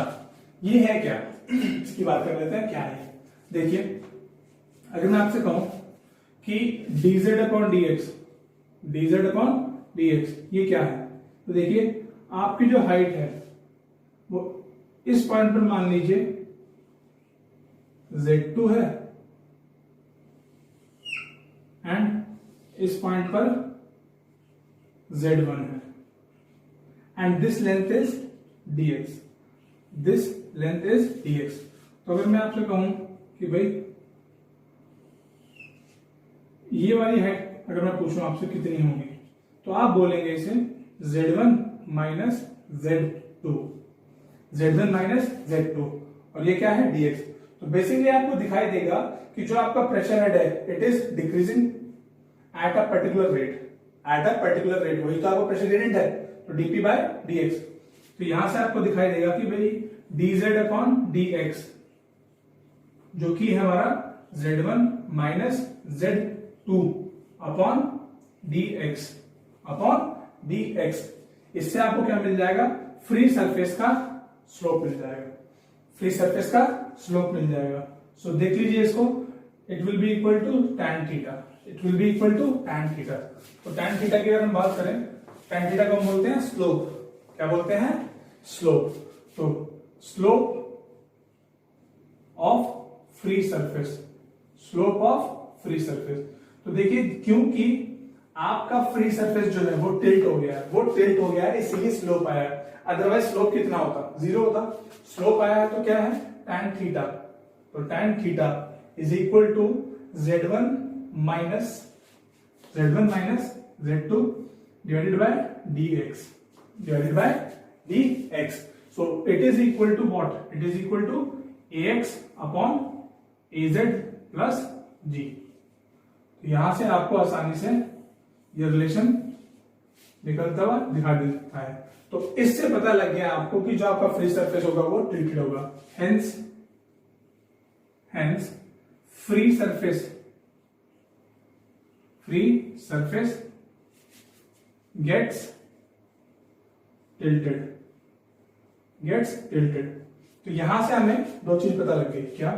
ये है क्या? इसकी बात कर लेते हैं क्या है। देखिए, अगर मैं आपसे कहूं कि dz अपॉन dx ये क्या है, तो देखिए आपकी जो हाइट है वो इस पॉइंट पर मान लीजिए z2 है एंड इस पॉइंट पर z1 है and this length is dx। तो अगर मैं आपसे कहूं कि भाई ये वाली हाइट अगर मैं पूछूं आपसे कितनी होगी, तो आप बोलेंगे इसे z1 माइनस z2, और ये क्या है? dx। तो बेसिकली आपको दिखाई देगा कि जो आपका प्रेशर हेड है it is decreasing at a particular rate. वही तो आपका प्रेशर ग्रेडियंट है, तो dp बाय dx। तो यहां से आपको दिखाई देगा कि भाई dz अपॉन dx जो कि है हमारा z1 minus z2 upon dx। इससे आपको क्या मिल जाएगा? फ्री सरफेस का स्लोप मिल जाएगा। सो देख लीजिए इसको, it will be equal to tan theta. तो tan थीटा की अगर हम बात करें, tan थीटा को हम बोलते हैं स्लोप। क्या बोलते हैं? स्लोप। तो स्लोप ऑफ फ्री सरफेस। तो देखिए, क्योंकि आपका फ्री सरफेस जो है वो टिल्ट हो गया है, इसीलिए स्लोप आया है। अदरवाइज स्लोप कितना होता? 0 होता। स्लोप आया है तो क्या है? tan theta. तो tan theta is equal to z1 minus z2 divided by dx। So it is equal to what? It is equal to ax upon az plus g। तो यहां से आपको आसानी से ये रिलेशन निकलता हुआ दिखा देता है। तो इससे पता लग गया आपको कि जो आपका फ्री सरफेस होगा वो टिल्टेड होगा। Hence free surface gets tilted. तो यहां से हमें दो चीज पता लग गई। क्या?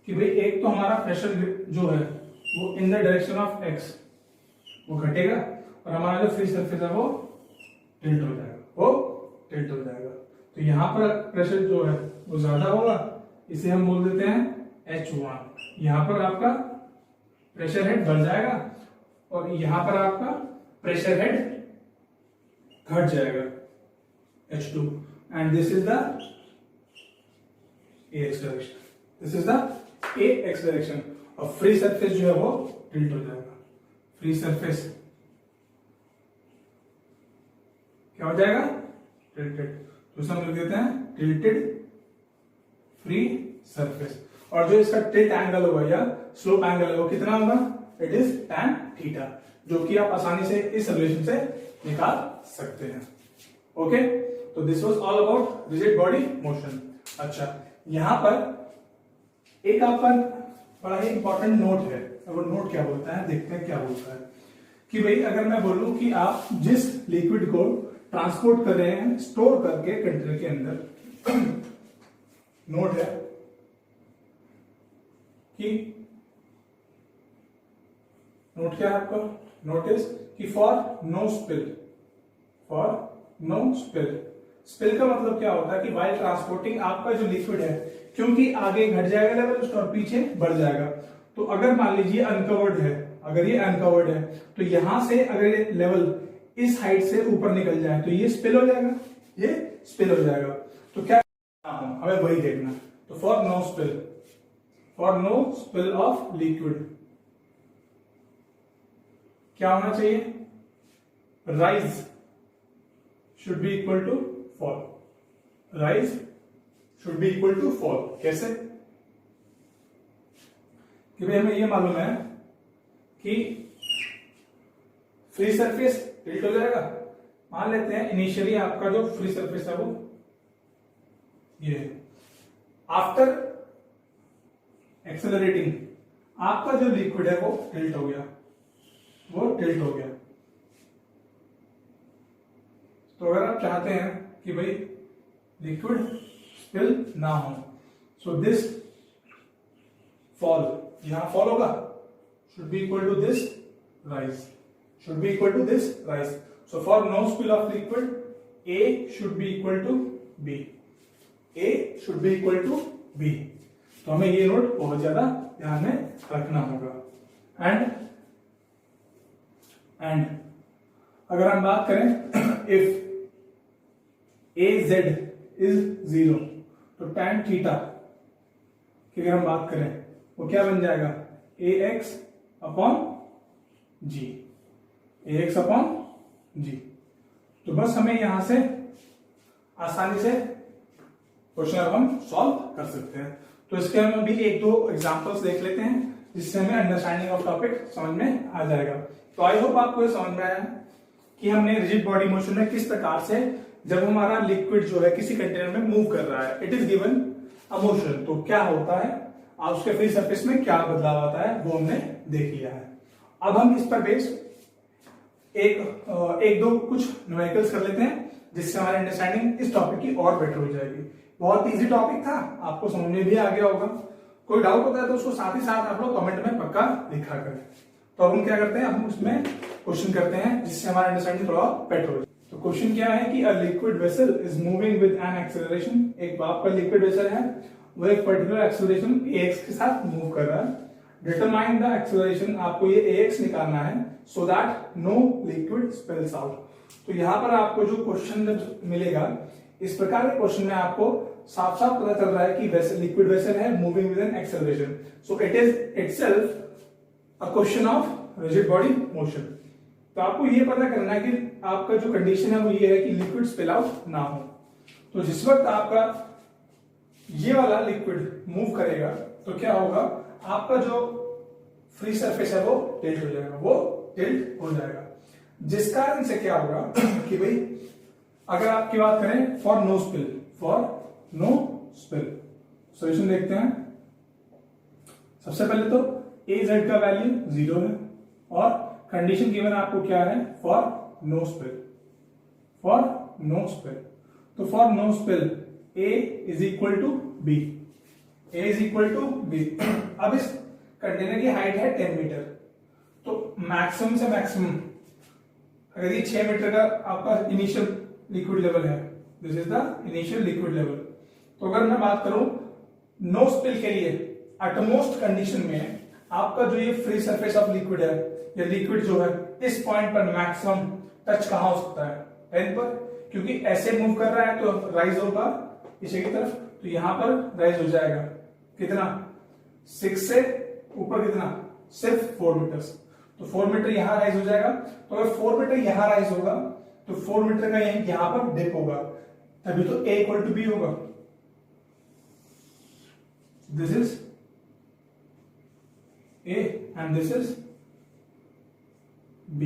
कि भाई एक तो हमारा प्रेशर जो है वो इन द डायरेक्शन ऑफ x वो घटेगा और हमारा जो फ्री सरफेस है वो टिल्ट हो जाएगा। तो यहां पर प्रेशर जो है वो ज्यादा होगा, इसे हम बोल देते हैं H1। यहां पर आपका प्रेशर हेड बढ़ जाएगा और यहां पर आपका प्रेशर हेड घट जाएगा H2 and this is the AX direction. और फ्री सरफेस जो है वो टिल्ट हो जाएगा। फ्री सरफेस क्या हो जाएगा, टिल्टेड। तो इसे हम लिख देते हैं टिल्टेड फ्री सरफेस। और जो इसका टिल्ट एंगल होगा या स्लोप एंगल है वो कितना होगा, इट इज tan थीटा, जो कि आप आसानी से इस रिलेशन से निकाल सकते हैं। ओके, तो this was all about rigid body motion. अच्छा, यहां पर एक आपका बड़ा ही इंपॉर्टेंट नोट है। वो नोट क्या बोलता है, देखते हैं क्या बोलता है कि भाई अगर मैं बोलूं कि आप जिस लिक्विड को ट्रांसपोर्ट कर रहे हैं स्टोर करके कंटेनर के अंदर, नोट है कि नोट क्या है आपका, नोटिस कि for no spill, for no spill, spill का मतलब क्या होता है कि वाइल ट्रांसपोर्टिंग आपका जो लिक्विड है, क्योंकि आगे घट जाएगा लेवल उसका और पीछे बढ़ जाएगा। तो अगर मान लीजिए अनकवर्ड है, अगर ये अनकवर्ड है तो यहां से अगर ये लेवल इस हाइट से ऊपर निकल जाए तो ये स्पिल हो जाएगा, ये स्पिल हो जाएगा। तो क्या हमें वही देखना। तो for no spill, for no spill of liquid क्या होना चाहिए, rise should be equal to fall, rise should be equal to fall. कैसे कि भाई हमें ये मालूम है कि फ्री सरफेस टिल्ट हो जाएगा। मान लेते हैं इनिशियली आपका जो फ्री सरफेस है वो ये, आफ्टर एक्सेलरेटिंग आपका जो लिक्विड है वो टिल्ट हो गया, वो टिल्ट हो गया। तो अगर आप चाहते हैं कि भाई लिक्विड स्पिल ना हो, सो दिस फॉल, यहां फॉल होगा, should be equal to this rise, should be equal to this rise. So for no spill of liquid a should be equal to B, a should be equal to b. तो हमें ये note बहुत ज्यादा ध्यान में रखना होगा। And अगर हम बात करें इफ ए जेड इज 0, तो tan थीटा की अगर हम बात करें वो क्या बन जाएगा, ए एक्स अपॉन जी, ए एक्स अपॉन जी। तो बस हमें यहां से आसानी से क्वेश्चन अब हम सॉल्व कर सकते हैं। तो इसके हम अभी एक दो एग्जांपल्स देख लेते हैं जिससे हमें अंडरस्टैंडिंग ऑफ टॉपिक समझ में आ जाएगा। तो आई होप आपको ये समझ में आया कि हमने रिजिड बॉडी मोशन में किस प्रकार से जब हमारा लिक्विड जो है किसी कंटेनर में मूव कर रहा है, it is given a motion, तो क्या होता है और उसके फ्री सरफेस में क्या बदलाव आता है वो हमने देख लिया है। अब हम इस पर बेस एक दो कुछ न्यूमेरिकल्स कर लेते हैं जिससे हमारी अंडरस्टैंडिंग इस टॉपिक की और बेटर हो जाएगी। बहुत इजी टॉपिक था, आपको समझ में भी आ गया होगा। कोई डाउट होता है तो उसको साथ ही साथ आप लोग कमेंट में पक्का लिखा करें। तो अब हम क्या करते हैं, हम उसमें क्वेश्चन करते हैं जिससे हमारा अंडरस्टैंडिंग थोड़ा बेटर हो जाए। तो क्वेश्चन क्या है कि a liquid vessel is moving with an acceleration, एक आपका लिक्विड वेसल है वो एक पर्टिकुलर एक्सेलरेशन ax के साथ मूव कर रहा है। डिटरमाइन द एक्सेलरेशन, आपको ये ax निकालना है so that no liquid spills out. तो यहां पर आपको जो क्वेश्चन मिलेगा इस प्रकार के क्वेश्चन में आपको साफ साफ पता चल रहा है कि वेसल लिक्विड वेसल है moving with an acceleration, so it is itself a question of rigid body motion. तो आपको ये पता करना है कि आपका जो कंडीशन है वो ये है कि लिक्विड स्पिल आउट ना हो। तो जिस वक्त आपका ये वाला लिक्विड मूव करेगा तो क्या होगा, आपका जो फ्री सरफेस है वो टिल्ट हो जाएगा, वो टिल्ट हो जाएगा। जिस कारण से क्या होगा कि भाई अगर आपकी बात करें for no spill, for no spill solution देखते हैं। सबसे पहले तो ए जेड का वैल्यू 0 है और कंडीशन गिवन आपको क्या है, for no spill, for no spill. तो for no spill A is equal to B, A is equal to B. अब इस कंटेनर की हाइट है 10 मीटर, तो मैक्सिमम से मैक्सिमम अगर ये 6 मीटर का आपका इनिशियल लिक्विड लेवल है, this is the initial liquid level. तो अगर मैं बात करूं नो स्पिल के लिए एटमोस्ट कंडीशन में आपका जो ये फ्री सरफेस ऑफ लिक्विड है या लिक्विड जो है इस पॉइंट पर मैक्सिमम टच कहां हो सकता है, 10 पर, क्योंकि ऐसे मूव कर रहा है तो राइज होगा पीछे की तरफ, तो यहां पर राइज हो जाएगा कितना, 6 से ऊपर कितना, सिर्फ 4 मीटर। तो 4 मीटर यहां राइज हो जाएगा। तो अगर 4 मीटर यहां राइज होगा तो 4 मीटर का यहां पर डिप होगा, तभी तो A इक्वल टू बी होगा। This is A and this is B,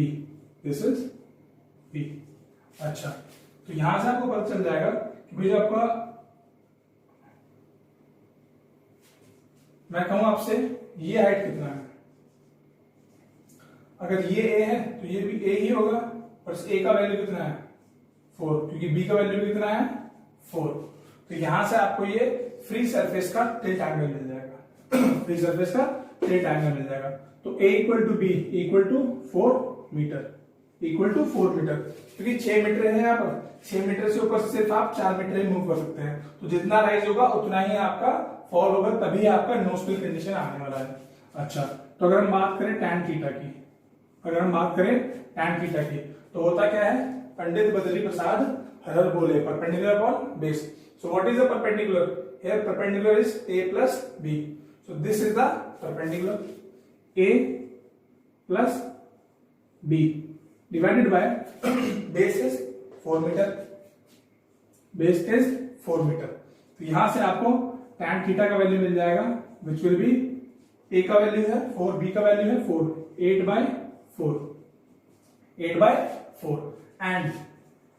this is B। अच्छा, तो यहां से आपको पता चल जाएगा कि भाई जो आपका, मैं कहूं आपसे ये हाइट कितना है, अगर ये A है तो ये भी A ही होगा, और A का वैल्यू कितना है 4, क्योंकि B का वैल्यू कितना है 4। तो यहां से आपको ये फ्री सरफेस का टिल्ट एंगल मिल जाएगा फ्री सरफेस का टिल्ट एंगल मिल जाएगा। तो A equal to b equal to 4 metre, equal to 4 metre, क्योंकि 6 मीटर है यहाँ पर, 6 मीटर से ऊपर सिर्फ आप 4 मीटर ही मूव कर सकते हैं। तो जितना राइज होगा उतना ही आपका फॉल होगा, तभी आपका नो स्पिल कंडीशन आने वाला है। अच्छा, तो अगर हम बात करें टैन थीटा की, अगर हम बात करें टैन थीटा की, तो होता क्या है, पंडित बद्री प्रसाद हर बोले perpendicular upon base. So what is the perpendicular? Here perpendicular is a plus b, so this is the perpendicular, a plus b divided by base is 4 metre, base is 4 metre. तो यहां से आपको tan थीटा का value मिल जाएगा, which will be, a का value है 4, b का वैल्यू है 4, 8/4, 8/4। एंड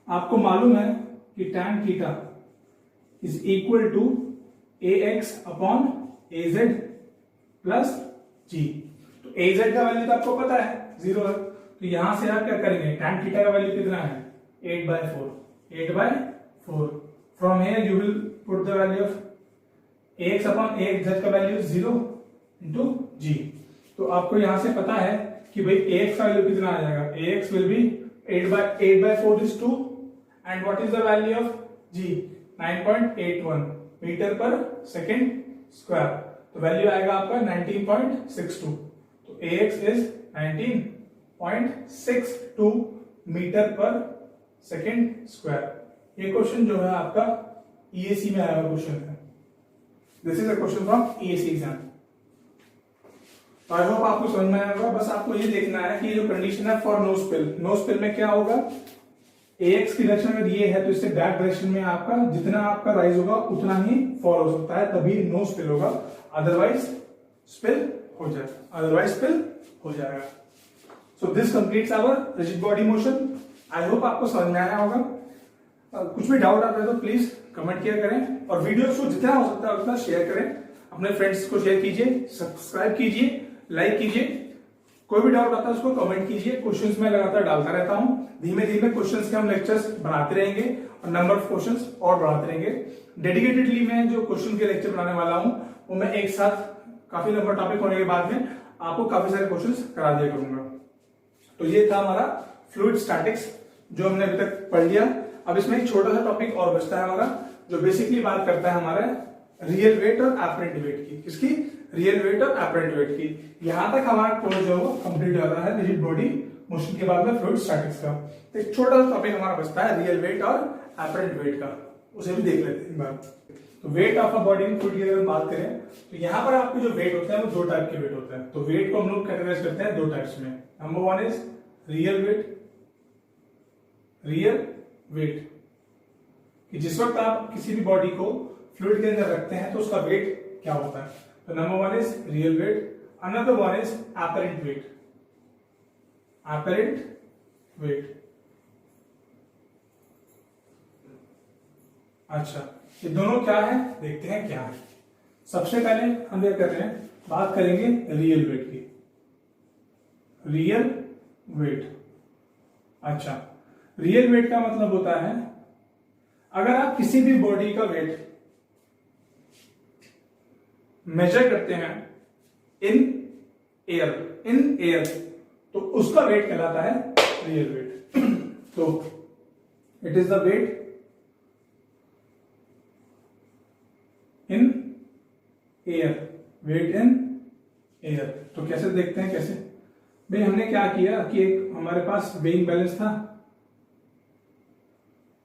आपको मालूम है कि tan theta is equal to ax upon az plus g। तो az का वैल्यू तो आपको पता है 0 है, तो यहां से आप क्या करेंगे, tan थीटा का वैल्यू कितना है 8/4, 8/4। From here you will put the value of ax upon az का वैल्यू 0 इंटू g। तो आपको यहां से पता है कि भाई ax का वैल्यू कितना आ जाएगा, ax will be 8/4 is 2, and what is the value of g? 9.81 metre पर सेकेंड स्क्वायर, तो वैल्यू आएगा आपका 19.62। तो ax इज 19.62 मीटर पर सेकेंड स्क्वायर। ये क्वेश्चन जो है आपका EAC में आया हुआ क्वेश्चन है, this is a question from EAC exam. I hope आपको समझ में आया होगा। बस आपको ये देखना है कि ये जो कंडीशन है for no spill, no spill में क्या होगा, ax की डायरेक्शन अगर ये है तो इससे बैक डायरेक्शन में आपका जितना आपका राइज होगा उतना ही फॉल हो सकता है, तभी नो स्पिल होगा, अदरवाइज स्पिल हो जाएगा, अदरवाइज स्पिल हो जाएगा। So this completes our rigid body motion. I hope आपको समझ में आया होगा। कुछ भी डाउट आता है तो प्लीज कमेंट किया करें, और वीडियो को जितना हो सकता है उतना शेयर करें, अपने फ्रेंड्स को शेयर कीजिए, सब्सक्राइब कीजिए, लाइक कीजिए। कोई भी डाउट आता है उसको कमेंट कीजिए, क्वेश्चंस मैं लगातार डालता रहता हूं। धीमे धीमे क्वेश्चंस के हम लेक्चर्स बनाते रहेंगे और नंबर ऑफ क्वेश्चंस और बढ़ाते रहेंगे। डेडिकेटेडली मैं जो क्वेश्चन के लेक्चर बनाने वाला हूं वो मैं एक साथ काफी लंबा टॉपिक होने के बाद में आपको काफी सारे क्वेश्चंस करा दिया करूंगा। तो ये था हमारा फ्लूइड स्टैटिक्स जो हमने अभी तक पढ़ लिया। अब इसमें एक छोटा सा टॉपिक और बचता है हमारा, जो बेसिकली बात करता है हमारा रियल वेट और एपरेंट वेट की। किसकी? रियल वेट और एपरेंट वेट की। यहां तक हमारा कोर्स जो कंप्लीट हो रहा है रिजिड बॉडी मोशन के बाद में फ्लूइड स्टैटिक्स का। तो एक छोटा सा टॉपिक हमारा बचता है रियल वेट और एपरेंट वेट का, उसे भी देख लेते हैं एक बार। तो weight of a body in fluid की अगर बात करें तो यहाँ पर आपके जो वेट होते हैं वो 2 टाइप के वेट होते हैं। तो वेट को हम लोग कैटेगराइज करते हैं 2 टाइप्स में। Number 1 is real weight, real weight कि जिस वक्त आप किसी भी बॉडी को फ्लूइड के अंदर रखते हैं तो उसका वेट क्या होता है। तो number 1 is real weight, another 1 is apparent weight, apparent weight. अच्छा, ये दोनों क्या है देखते हैं क्या है। सबसे पहले हम क्या कर रहे हैं, बात करेंगे रियल वेट की। रियल वेट, अच्छा रियल वेट का मतलब होता है अगर आप किसी भी बॉडी का वेट मेजर करते हैं इन एयर, तो उसका वेट कहलाता है रियल वेट। तो it is the weight in air, weight in air. तो कैसे देखते हैं, कैसे भाई हमने क्या किया कि एक हमारे पास वेइंग बैलेंस था,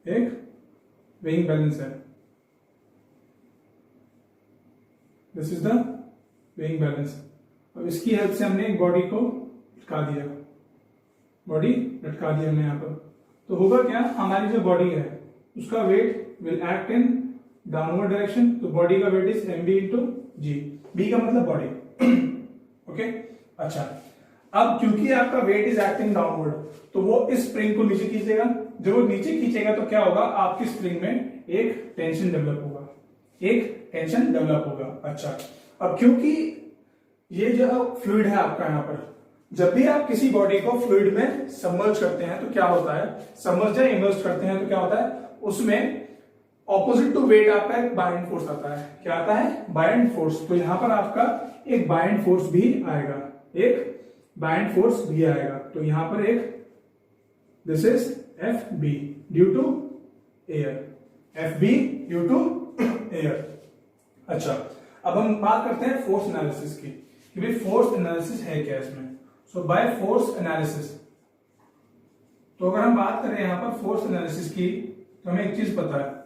एक वेइंग बैलेंस है, this is the weighing balance. अब इसकी हेल्प से हमने एक बॉडी को लटका दिया, बॉडी लटका दिया हमने यहां पर। तो होगा क्या, हमारी जो बॉडी है उसका weight will act in downward direction, तो बॉडी का weight is mb into g, b का मतलब बॉडी। ओके, अच्छा, अब क्योंकि आपका वेट इज एक्टिंग डाउनवर्ड तो वो इस स्प्रिंग को नीचे खींचेगा, जब वो नीचे खींचेगा तो क्या होगा, आपकी स्प्रिंग में एक टेंशन डेवलप होगा, एक टेंशन डेवलप होगा। अच्छा, अब क्योंकि ये जो फ्लूइड है आपका यहाँ पर, जब भी आप किसी बॉडी को फ्लूइड में सबमर्ज करते हैं तो क्या होता है, सबमर्ज या इमर्ज करते हैं तो क्या होता है, उसमें ऑपोजिट टू वेट आपका एक बाइंड फोर्स आता है। क्या आता है, बाइंड फोर्स। तो यहां पर आपका एक बाइंड फोर्स भी आएगा, एक बाइंड फोर्स भी आएगा। तो यहां पर एक, this is f b due to air, f b due to air. अच्छा, अब हम बात करते हैं फोर्स एनालिसिस की कि भाई फोर्स एनालिसिस है क्या इसमें। सो बाय फोर्स एनालिसिस, तो अगर हम बात करें यहां पर फोर्स एनालिसिस की, तो हमें एक चीज पता है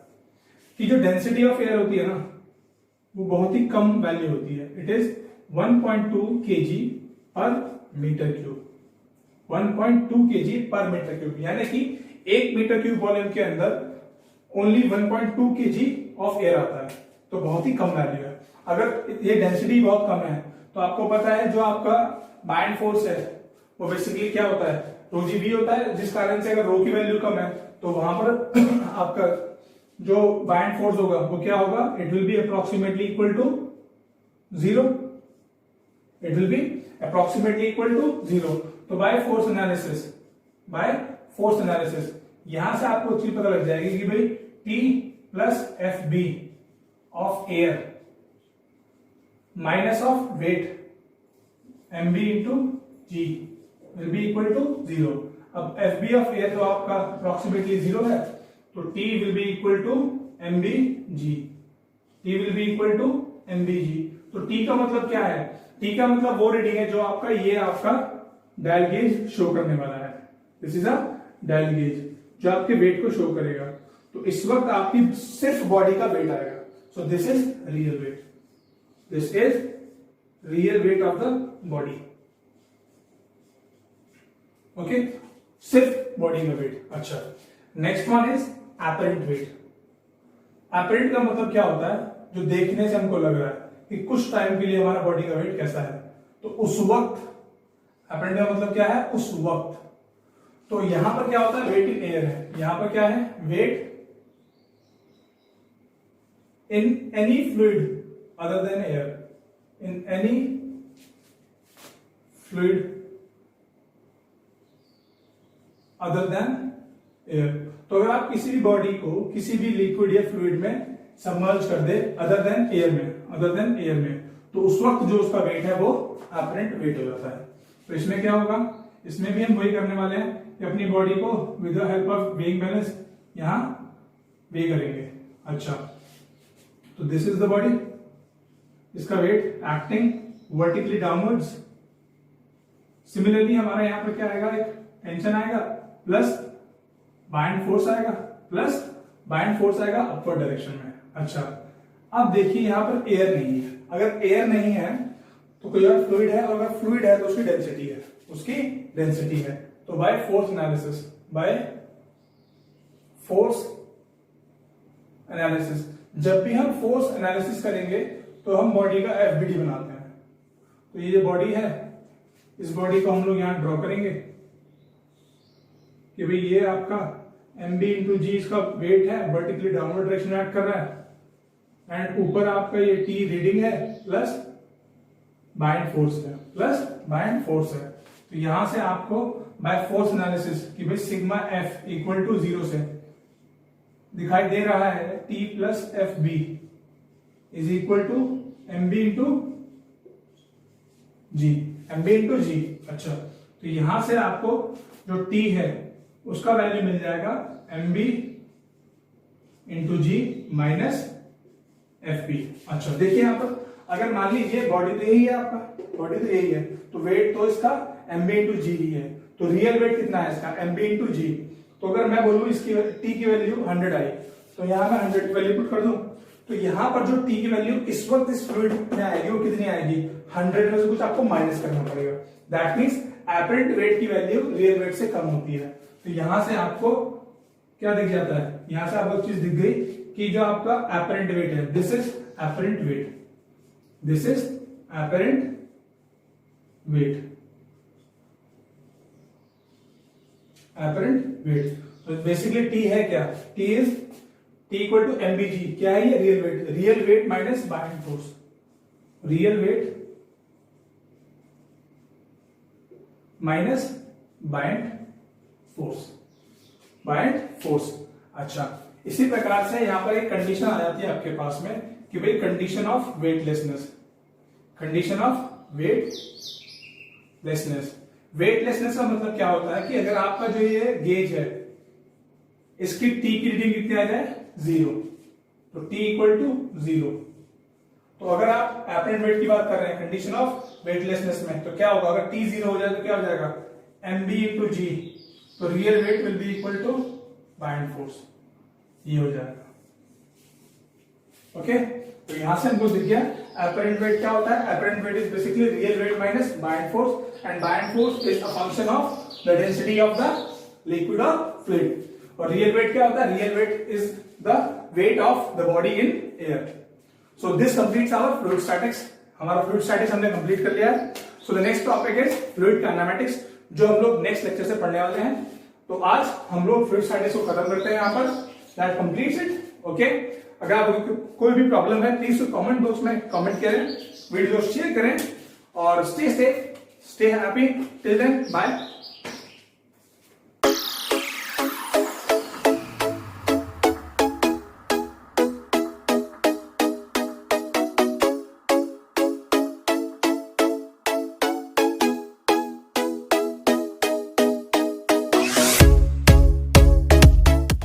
कि जो डेंसिटी ऑफ एयर होती है ना, वो बहुत ही कम वैल्यू होती है। इट इज 1.2 kg पर मीटर क्यूब, 1.2 kg पर मीटर क्यूब, यानी कि 1 मीटर क्यूब वॉल्यूम के अंदर ओनली 1.2 kg ऑफ एयर आता है, तो बहुत ही कम वैल्यू है। अगर ये डेंसिटी बहुत कम है तो आपको पता है जो आपका बाइंड फोर्स है वो बेसिकली क्या होता है, रो जी बी होता है, जिस कारण से अगर रो की वैल्यू कम है तो वहां पर आपका जो बाइंड फोर्स होगा वो क्या होगा, it will be approximately equal to 0, it will be approximately equal to 0। तो by force analysis, by force analysis यहां से आपको चीज पता लग जाएगी कि भाई T plus F b of air minus of weight mb into g will be equal to 0। अब एफ बी ऑफ एयर तो आपका अप्रोक्सीमेटली 0 है, तो T will be equal to mb/g, T will be equal to mb/g। तो T का मतलब क्या है, T का मतलब वो रीडिंग है जो आपका, ये आपका डायल गेज शो करने वाला है। This is a dial gauge जो आपके वेट को शो करेगा। तो इस वक्त आपकी सिर्फ बॉडी का वेट आएगा। So this is real weight, this is real weight of the body. Okay, सिर्फ बॉडी का वेट। अच्छा, next one is apparent weight. Apparent का मतलब क्या होता है, जो देखने से हमको लग रहा है कि कुछ टाइम के लिए हमारा बॉडी का वेट कैसा है, तो उस वक्त। एपरेंट का मतलब क्या है, उस वक्त। तो यहां पर क्या होता है, वेट इन एयर है, यहां पर क्या है, weight in any fluid other than air, in any fluid other than air. तो अगर आप किसी भी बॉडी को किसी भी लिक्विड या फ्लूइड में सबमर्ज कर दे अदर देन एयर में, अदर देन एयर में, तो उस वक्त जो उसका वेट है वो एपरेंट वेट हो जाता है। तो इसमें क्या होगा, इसमें भी हम वही करने वाले हैं कि अपनी बॉडी को with the help of weighing balance यहां वे करेंगे। अच्छा, तो दिस इज द बॉडी, इसका weight acting vertically downwards. Similarly हमारा यहां पर क्या आएगा, एक टेंशन आएगा प्लस बाइंड फोर्स आएगा, प्लस बाइंड फोर्स आएगा अपवर्ड डायरेक्शन में। अच्छा, अब देखिए यहां पर एयर नहीं है, अगर एयर नहीं है तो कोई और फ्लूइड है, और अगर फ्लूइड है तो उसकी डेंसिटी है, उसकी डेंसिटी है। तो by force analysis, by force analysis, जब भी हम फोर्स एनालिसिस करेंगे तो हम बॉडी का एफबीडी बनाते हैं। तो ये जो बॉडी है, इस बॉडी को हम लोग यहां ड्रॉ करेंगे कि भाई ये आपका mb इंटू जी इसका वेट है, वर्टिकली डाउनवर्ड डायरेक्शन में एक्ट कर रहा है, एंड ऊपर आपका ये T रीडिंग है प्लस बाइंड फोर्स है, प्लस बाइंड फोर्स है। तो यहां से आपको बाय फोर्स एनालिसिस कि भाई सिग्मा F इक्वल टू 0 से दिखाई दे रहा है T plus F B is equal to mb into G, mb into G. अच्छा, तो यहां से आपको जो T है उसका वैल्यू मिल जाएगा mb इंटू जी माइनस एफ बी। अच्छा, देखिए यहां पर अगर मान लीजिए बॉडी तो यही है, आपका बॉडी तो यही है, तो वेट तो इसका mb इंटू जी ही है, तो रियल वेट कितना है इसका mb इंटू जी। तो अगर मैं बोलूं इसकी t की वैल्यू 100 आई, तो यहां मैं 100 की वैल्यू पुट कर दूं, तो यहां पर जो t की वैल्यू इस वक्त इस फ्लूइड में आएगी वो कितनी आएगी, 100 में से कुछ आपको माइनस करना पड़ेगा। दैट मीन्स एपरेंट वेट की वैल्यू रियल वेट से कम होती है। तो यहां से आपको क्या दिख जाता है, यहां से आपको चीज दिख गई कि जो आपका एपरेंट वेट है, this is apparent weight, this is apparent weight, apparent weight. तो बेसिकली टी है क्या, T is T equal to MBG, क्या है ये, real weight, real weight minus bind force, real weight minus bind force, bind force. अच्छा, इसी प्रकार से यहां पर एक कंडीशन आ जाती है आपके पास में कि भाई condition of weightlessness, condition of weightlessness. Weightlessness का मतलब क्या होता है कि अगर आपका जो ये गेज है इसकी टी की रीडिंग कितनी आ जाए, 0, तो टी इक्वल टू 0। तो अगर आप एपरेंट वेट की बात कर रहे हैं कंडीशन ऑफ वेटलेसनेस में, तो क्या होगा, अगर टी 0 हो जाए तो क्या हो जाएगा, mb इंटू जी, तो real weight will be equal to buoyant force, ये हो जाएगा। ओके, तो यहां से हमको दिख गया एपरेंट वेट क्या होता है, apparent weight is basically real weight minus bind force, and buoyant force is a function of the density of the liquid और फ्लूइड। और रियल वेट क्या होता है, real weight is the weight of the body in air. So this completes our fluid statics, हमारा fluid statics हमने complete कर लिया है। So the next topic is fluid kinematics, जो हम लोग नेक्स्ट लेक्चर से पढ़ने वाले हैं। तो आज हम लोग फ्लूइड स्टैटिक्स को खत्म करते हैं यहाँ पर, दैट कंप्लीट्स इट। ओके, अगर आपको कोई भी प्रॉब्लम है प्लीज कमेंट बॉक्स में कमेंट करें, वीडियो शेयर करें, और stay safe, stay happy, till then bye.